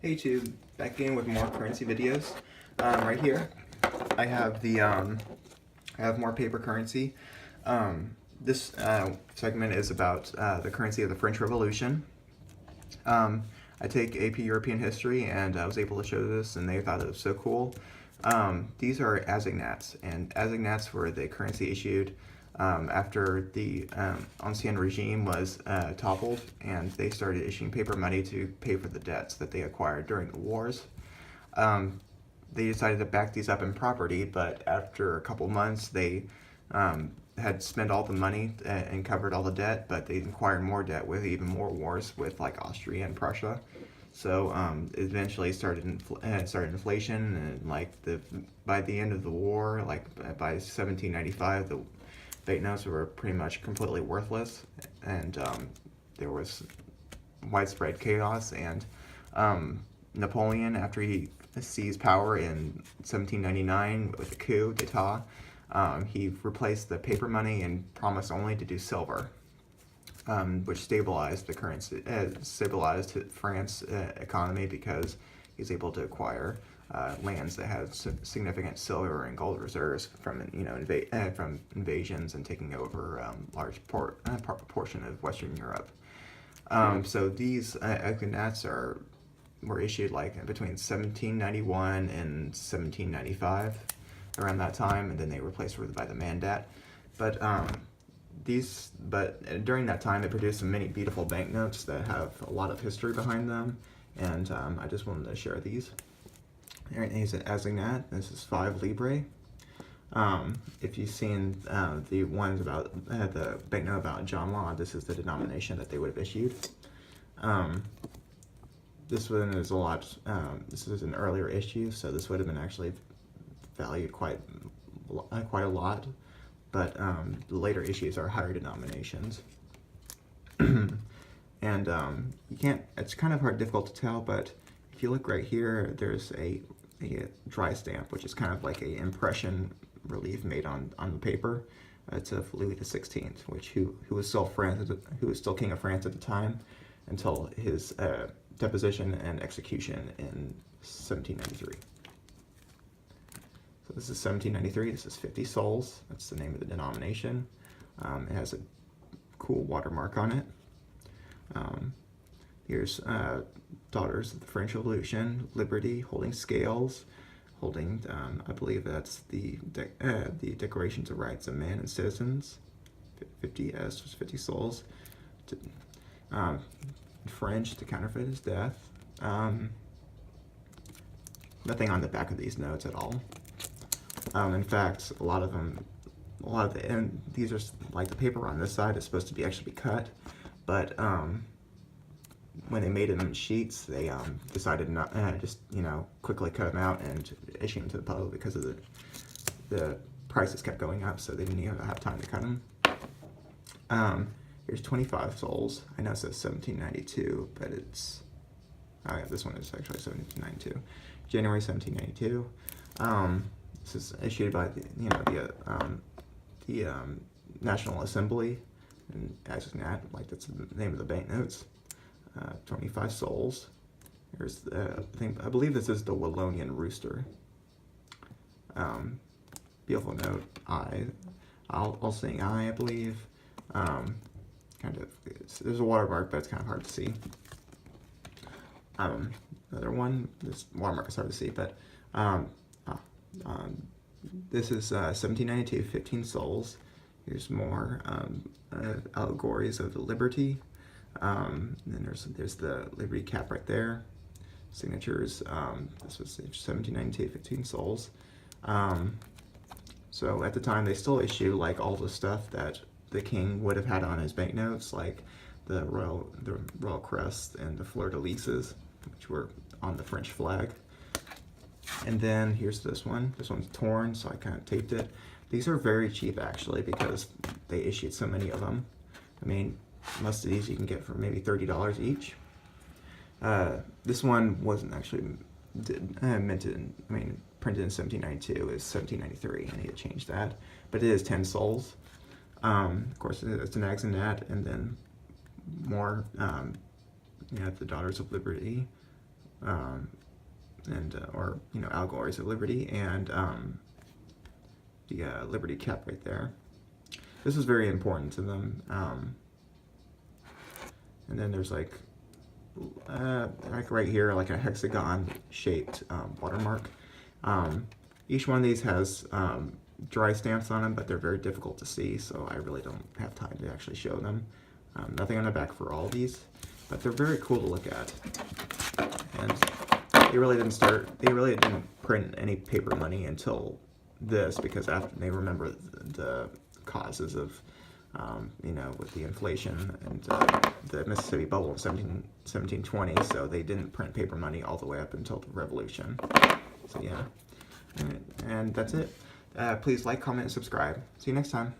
Hey YouTube, back in with more currency videos. Right here, I have I have more paper currency. This segment is about the currency of the French Revolution. I take AP European History, and I was able to show this, and they thought it was so cool. These are assignats, and assignats were the currency issued after the Ancien regime was toppled, and they started issuing paper money to pay for the debts that they acquired during the wars. They decided to back these up in property, but after a couple months, they had spent all the money and covered all the debt, but they acquired more debt with even more wars with like Austria and Prussia. So it eventually started inflation, and by the end of the war, like by 1795, the banknotes were pretty much completely worthless, and there was widespread chaos. And Napoleon, after he seized power in 1799 with a coup d'etat, he replaced the paper money and promised only to do silver, which stabilized the currency, stabilized France's economy, because he's able to acquire lands that have significant silver and gold reserves from from invasions and taking over large portion of Western Europe. So these assignats were issued like between 1791 and 1795, around that time, and then they replaced by the mandat. But during that time, they produced many beautiful banknotes that have a lot of history behind them, and I just wanted to share these. Here's an assignat. This is 5 Libre. If you've seen the ones about the banknote about John Law, this is the denomination that they would have issued. This one is a lot. This is an earlier issue, so this would have been actually valued quite a lot. But the later issues are higher denominations. And you can't. It's kind of difficult to tell, but if you look right here, there's a dry stamp, which is kind of like a impression relief made on the paper. It's of Louis XVI, who was still King of France at the time, until his deposition and execution in 1793. So this is 1793. This is 50 sols. That's the name of the denomination. It has a cool watermark on it. Here's Daughters of the French Revolution, Liberty, holding scales, holding, I believe that's the Declarations of Rights of Man and Citizens. 50 S was 50 sols. French, to counterfeit his death. Nothing on the back of these notes at all. In fact, a lot of and these are like the paper on this side is supposed to actually be cut, but when they made them in sheets, they decided not just quickly cut them out and issue them to the public, because of the prices kept going up, so they didn't even have time to cut them. Here's 25 sols. I know it says 1792, but it's this one is actually 1792, January 1792. This is issued by the National Assembly, and assignat, like that's the name of the banknotes. 25 sols. Here's I believe this is the Wallonian rooster. Beautiful note. I'll sing I believe. There's a watermark, but it's kind of hard to see. Another one. This watermark is hard to see, but this is 1792, 15 sols. Here's more allegories of the Liberty. And then there's the Liberty cap right there. Signatures. This was 1792, 15 sols. So at the time, they still issue like all the stuff that the king would have had on his banknotes, like the royal crest and the fleur-de-lises, which were on the French flag. And then here's this one. This one's torn, so I kind of taped it. These are very cheap, actually, because they issued so many of them. I mean, most of these you can get for maybe $30 each. This one wasn't actually printed in 1792. It was 1793. I need to change that. But it is 10 sols. Of course, it's an assignat, and then more, the Daughters of Liberty, or allegories of liberty, and the liberty cap right there. This is very important to them. And then there's like right here, like a hexagon shaped watermark. Each one of these has dry stamps on them, but they're very difficult to see, so I really don't have time to actually show them. Nothing on the back for all of these, but they're very cool to look at. And they really didn't print any paper money until this, because after they remember the causes of with the inflation and the Mississippi bubble of 1720, so they didn't print paper money all the way up until the Revolution. So yeah, and that's it. Please like, comment, and subscribe. See you next time.